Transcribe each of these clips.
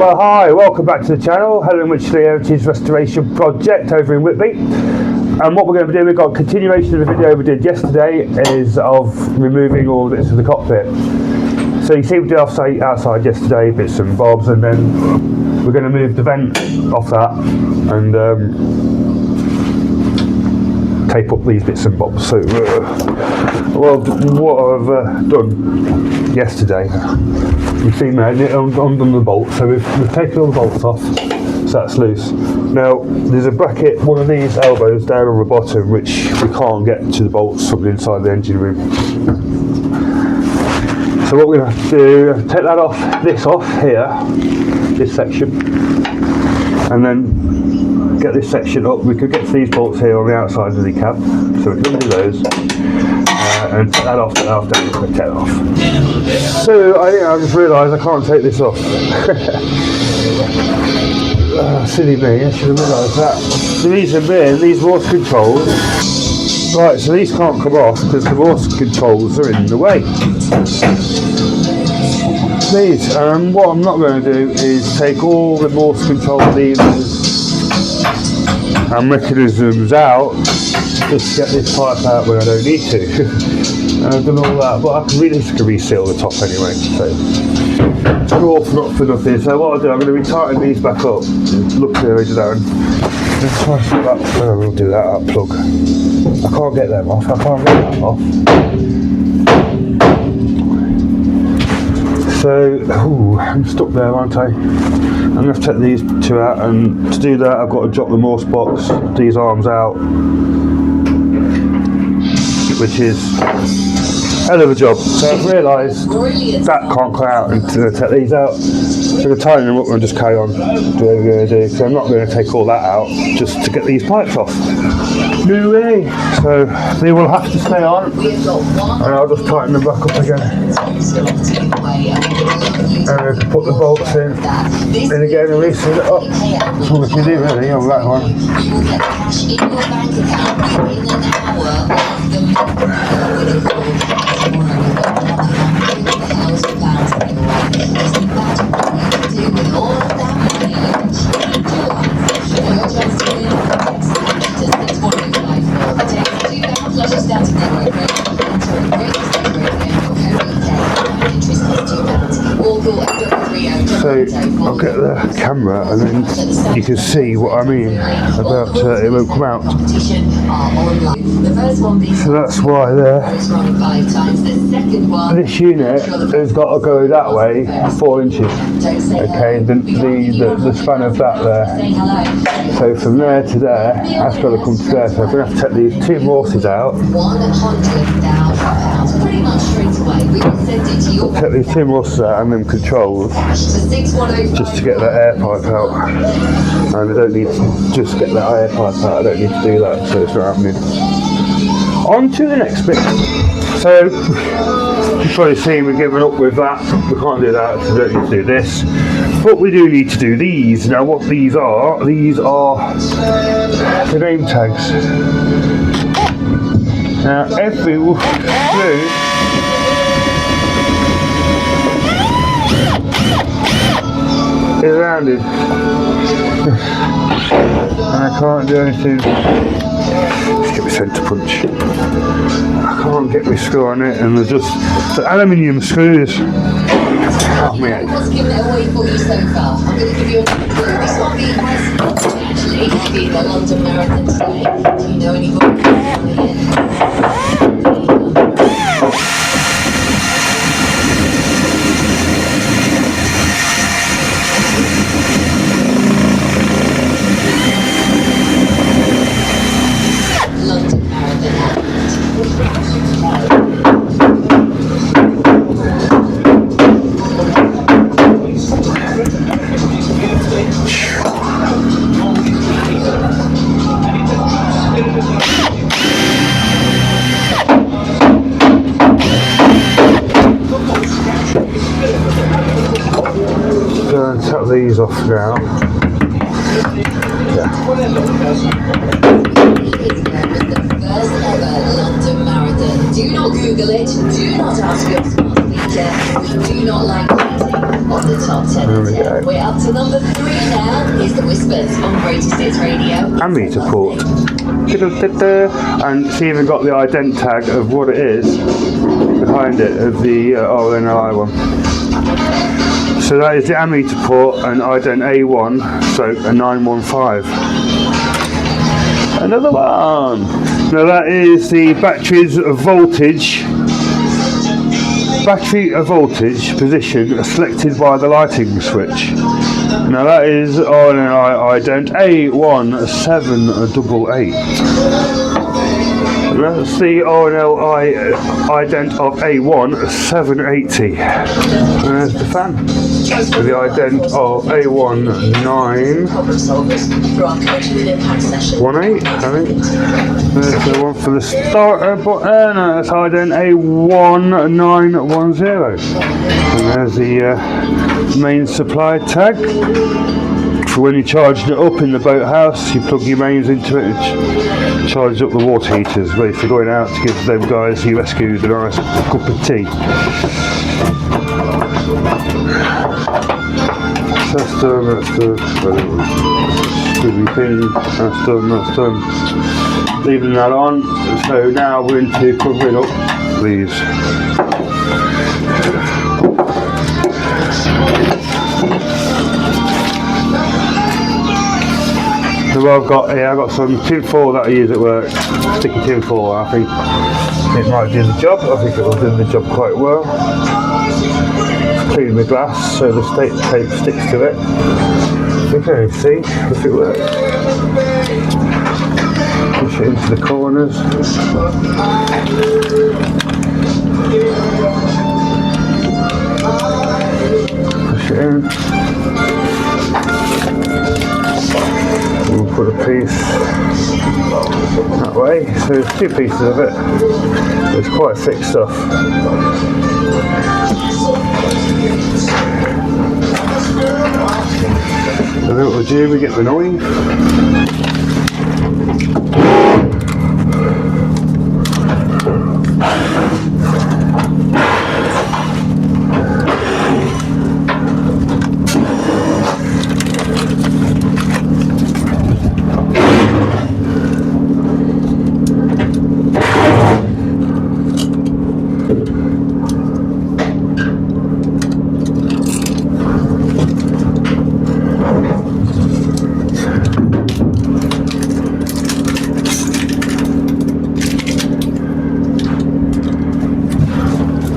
Well, hi, welcome back to the channel, Helen Wycherley Heritage Restoration Project over in Whitby. And what we're going to be doing, we've got a continuation of the video we did yesterday, is of removing all the bits of the cockpit. So you see we did outside yesterday, bits and bobs, and then we're going to move the vent off that and tape up these bits and bobs. So, well, what I've done yesterday, you've seen there, undone the bolt, so we've taken all the bolts off, so that's loose. Now, there's a bracket, one of these elbows down on the bottom, which we can't get to the bolts from inside the engine room. So what we're going to have to do, take that off, this off here, this section, and then get this section up. We could get to these bolts here on the outside of the cab, so we can do those, and take that off, then take that off. So I think I just realised I can't take this off. Silly me, I should have realised that. The reason being, these Morse controls, right, so these can't come off because the Morse controls are in the way. These, what I'm not going to do is take all the Morse control levers and mechanisms out just to get this pipe out where I don't need to. And I've done all that, but I can reseal the top anyway, so it's all for nothing. So what I'll do, I'm going to retighthen these back up, look there, down. Let's try that. We'll do that up plug. I can't get them off, I can't get that off. So, I'm stuck there, aren't I? I'm going to have to take these two out, and to do that I've got to drop the Morse box, these arms out, which is a hell of a job. So I've realised that can't come out until I take these out. So I'm going to tighten them up and just carry on doing what we're going to do. So I'm not going to take all that out just to get these pipes off. No way! So they will have to stay on, and I'll just tighten them back up again. And put the bolts in again and reseal it up. That's all we can do really on that one. So I'll get the camera and then you can see what I mean about it won't come out. So that's why this unit has got to go that way 4 inches. Okay, the span of that there. So from there to there, that's got to come to there. So I'm going to have to take these 2 Morses out. Take these 2 Morses out and then controls, just to get that air pipe out. And I don't need to just get that air pipe out, I don't need to do that, so it's not happening. On to the next bit. So you've probably seen we've given up with that. We can't do that, so we don't need to do this. But we do need to do these. Now what these are the name tags. Now every screw is rounded. And I can't do anything. Let's get my centre punch. I can't get my screw on it, and they're just the aluminium screws. Oh man. What's given it away for you so far? I'm going to give you a clue. This won't be actually be the London Marathon today. Do you know anybody? Going to take these off now. Yeah. Do not Google it. Do not ask your We do not like waiting on the top 10. We're up to number 3 now. Here's the Whispers on Greatest Hits Radio. Ammeter port. And it's even got the ident tag of what it is behind it, of the RNLI one. So that is the ammeter port and ident A1, so a 915. Another one. Now that is the battery's voltage. Battery voltage position selected by the lighting switch. Now that is on an ident A1788. That's the RNLI ident of A1780. And there's the fan. With the ident of A1918, I think. There's the one for the starter button, that's ident A1910. And there's the main supply tag. For when you're charging it up in the boathouse, you plug your mains into it and charge up the water heaters, ready for going out to give them guys who rescued a nice cup of tea. That's done, that's done. That's done. Leaving that on. So now we're into covering up these. So what I've got here, I've got some tin foil that I use at work. Sticky tin foil, I think it might do the job. I think it will do the job quite well. Clean the glass so the tape sticks to it. We can only see if it works. Push it into the corners. Push it in. We'll put a piece that way. So there's 2 pieces of it. It's quite thick stuff. So then what we do, we get the knife.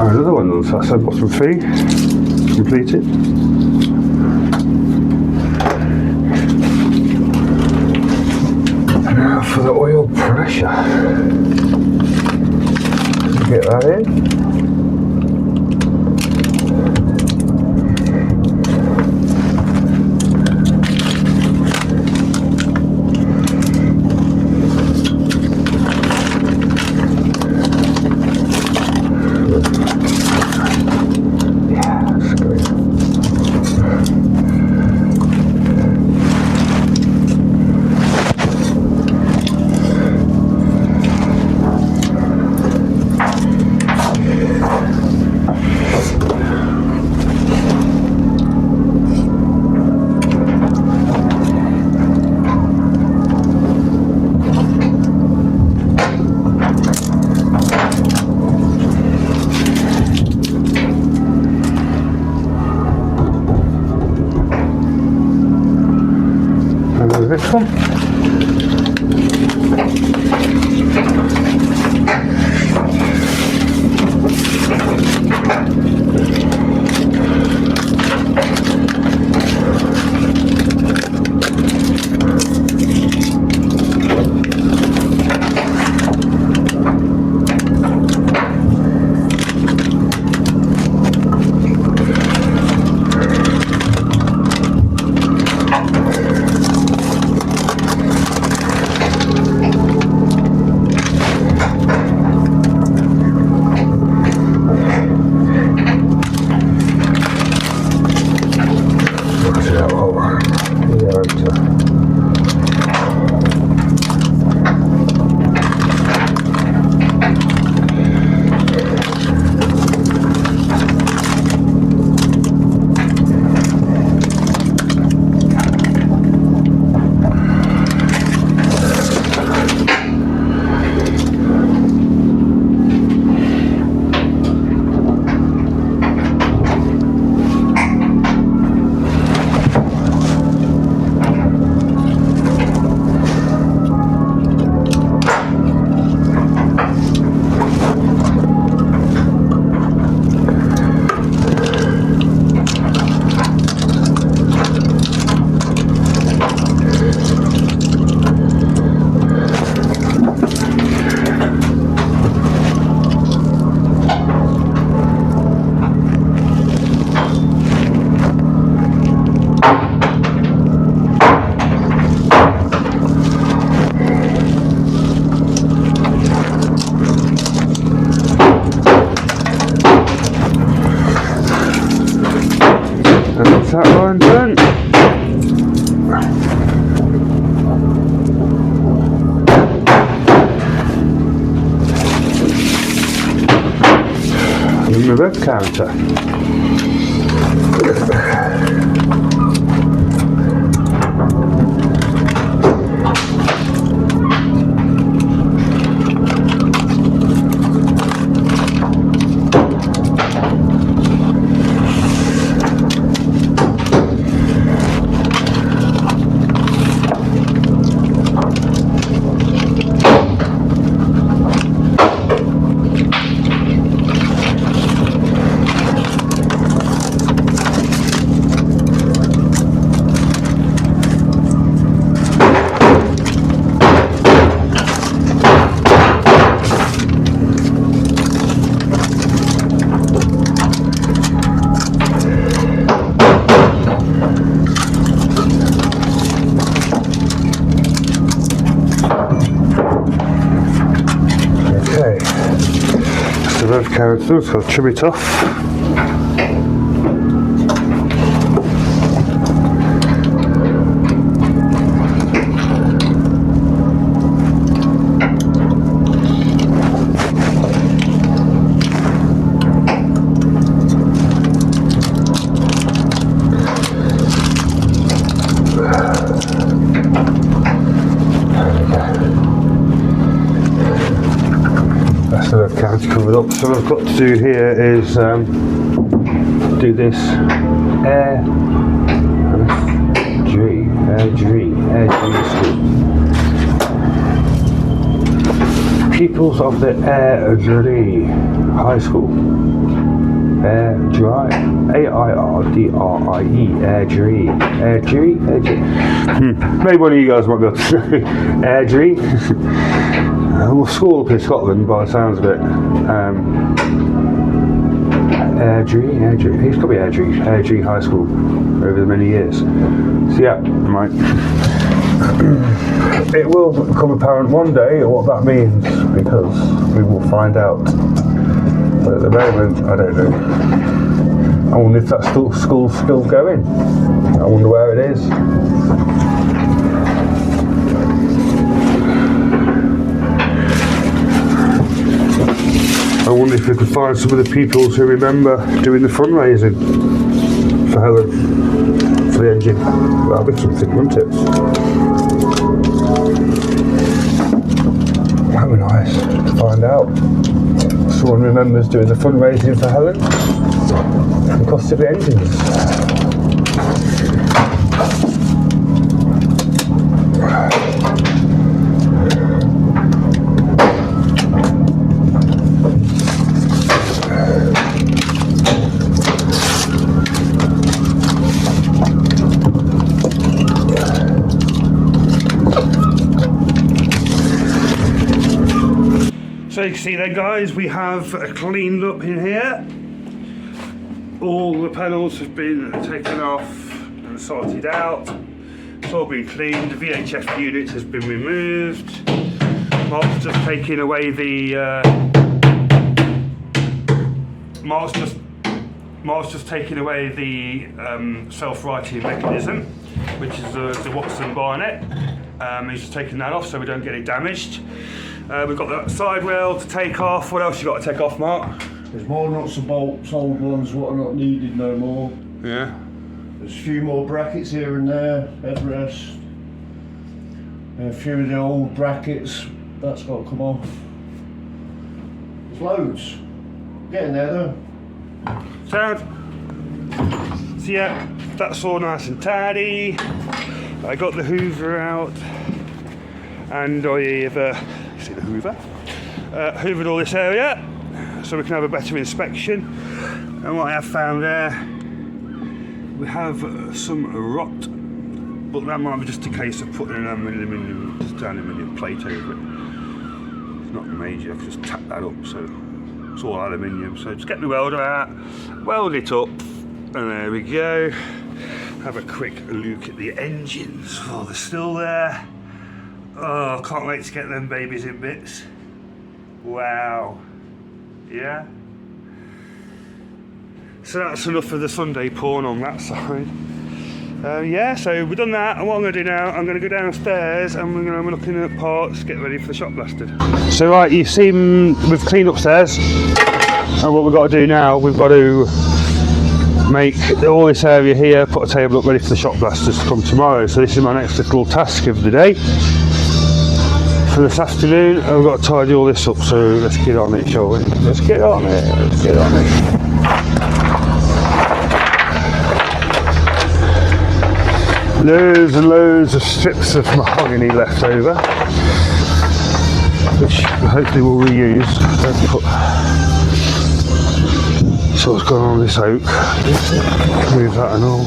Another one of those, that's bottom 3 completed. Now for the oil pressure. Get that in. This one. Is that line done? And the red counter. Red counter, so I'll trim it off. So I've kind of covered up. So what I've got to do here is do this air school. Pupils of the Airdrie High School. Airdrie, A-I-R-D-R-I-E, Airdrie. Maybe one of you guys might be able to say Airdrie. Well, school up in Scotland by the sounds of it. Airdrie, it's got to be Airdrie High School over the many years. So yeah, right. It will become apparent one day what that means, because we will find out. But at the moment, I don't know. I wonder if that school's still going. I wonder where it is. I wonder if we could find some of the pupils who remember doing the fundraising for Helen, for the engine. That'll be something, wouldn't it? That'd be nice to find out. Someone remembers doing the fundraising for Helen and the cost of the engines. So you can see there, guys, we have cleaned up in here. All the panels have been taken off and sorted out. It's all been cleaned. The VHF unit has been removed. Mark's just taking away the Mark's just taking away the self-righting mechanism, which is the Watson Barnett. He's just taking that off so we don't get it damaged. We've got that side rail to take off. What else you got to take off, Mark? There's more nuts and bolts, old ones what are not needed no more. Yeah. There's a few more brackets here and there, headrest. A few of the old brackets, that's got to come off. There's loads. Getting there though. Sound. So yeah, that's all nice and tidy. I got the Hoover out, and I've see the Hoover. Hoovered all this area so we can have a better inspection. And what I have found there, we have some rot, but that might be just a case of putting an aluminium plate over it. It's not major, I can just tap that up, so it's all aluminium. So just get the welder out, weld it up, and there we go. Have a quick look at the engines while they're still there. Oh, can't wait to get them babies in bits. Wow. Yeah. So that's enough of the Sunday porn on that side. Yeah, so we've done that, and what I'm going to do now, I'm going to go downstairs and we're going to be looking at parts, get ready for the shop blasted. So right, you've seen we've cleaned upstairs, and what we've got to do now, we've got to make all this area here, put a table up ready for the shop blasters to come tomorrow. So this is my next little task of the day for this afternoon. I've got to tidy all this up, so let's get on it, shall we? Let's get on it, let's get on it. Loads and loads of strips of mahogany left over, which hopefully we'll reuse. So what's going on with this oak? Move that and all.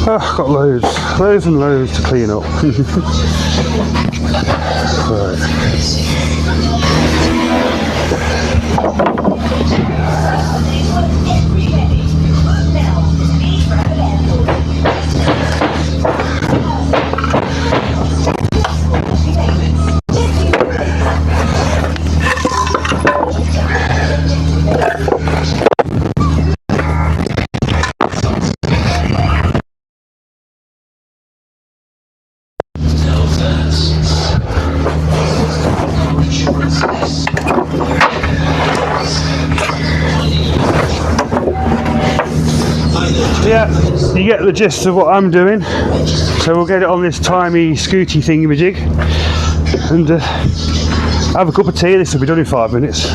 Oh, I've got loads and loads to clean up. Yeah, you get the gist of what I'm doing. So we'll get it on this timey scooty thingamajig and have a cup of tea. This will be done in 5 minutes.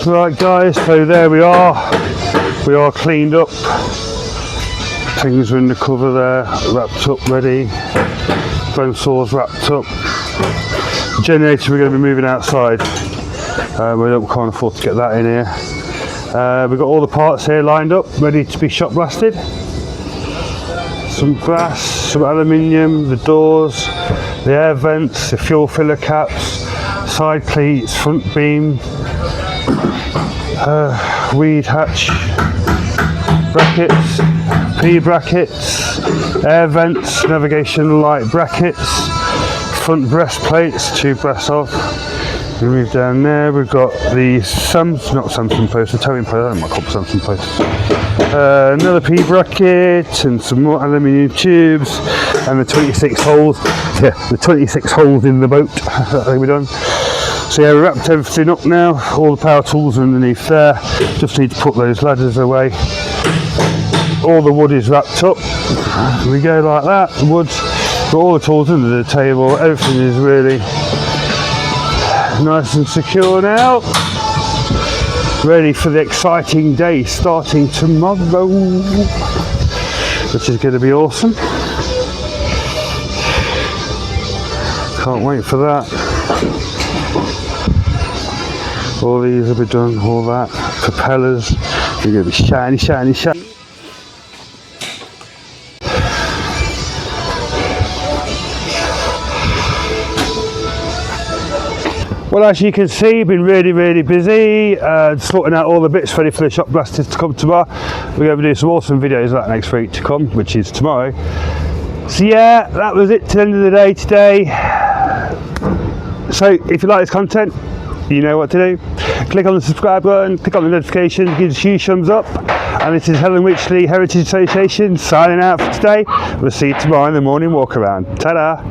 Right guys, so there we are cleaned up, things are in the cover there, wrapped up, ready, phone saws wrapped up. Generator we're going to be moving outside, can't afford to get that in here. We've got all the parts here lined up, ready to be shot blasted. Some glass, some aluminium, the doors, the air vents, the fuel filler caps, side cleats, front beam, weed hatch brackets, P brackets, air vents, navigation light brackets, front breastplates, 2 breasts off. We move down there, we've got the Samsung post, the towing post, I don't know what I call Samsung post. Another P bracket and some more aluminium tubes and the 26 holes. Yeah, the 26 holes in the boat. That thing we're done. So yeah, we wrapped everything up now. All the power tools are underneath there. Just need to put those ladders away. All the wood is wrapped up. We go like that. The wood's got all the tools under the table. Everything is really nice and secure now. Ready for the exciting day starting tomorrow, which is going to be awesome. Can't wait for that. All these will be done, all that. Propellers, they're going to be shiny, shiny, shiny. Well, as you can see, been really busy, sorting out all the bits ready for the shop blasters to come tomorrow. We're going to do some awesome videos of that next week to come, which is tomorrow. So yeah, that was it to the end of the day today. So if you like this content, you know what to do. Click on the subscribe button, click on the notification, give us a huge thumbs up. And this is Helen Wycherley Heritage Association signing out for today. We'll see you tomorrow in the morning walk around. Ta-da!